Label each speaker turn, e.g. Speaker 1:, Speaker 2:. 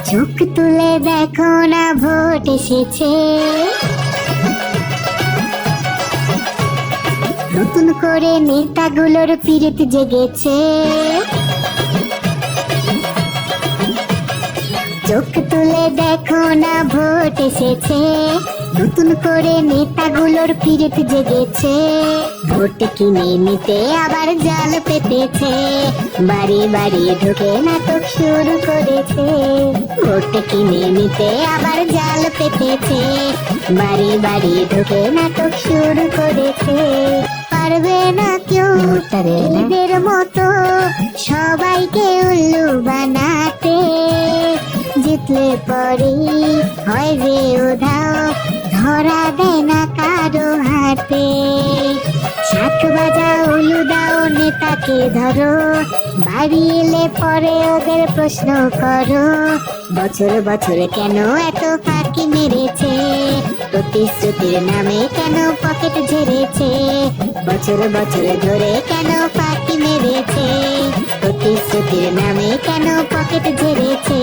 Speaker 1: চোখ তুলে দেখো না ভোট এসেছে, নতুন করে নেতাগুলোর পিরিত জেগেছে। চোখ তুলে দেখো না ভোট এসেছে, নতুন করে নেতাগুলোর পিরিত জেগেছে। ভোট কিনে নিতে আবার জাল পেতেছে, বাড়ি বাড়ি ঢুকে নাটক শুরু করেছে। ভোট কিনে নিতে আবার জাল পেতেছে, বাড়ি বাড়ি ঢুকে নাটক শুরু করেছে। পারবে না কেউ এদের মতো সবাইকে উল্লু বানাতে, জিতলে পরে হয় যে উধাও, ধরা দেয় না কারো হাতে। শাক বাজা উলু দাও নেতাকে ধরো, বাড়ি এলে পরে ওদের প্রশ্ন করো। বছর বছর কেন এত ফাঁকি মেরেছে, প্রতিশ্রুতির নামে কেন পকেট ঝেড়েছে। বছর বছর ধরে কেন ফাঁকি মেরেছে, প্রতিশ্রুতির নামে কেন পকেট ঝেড়েছে।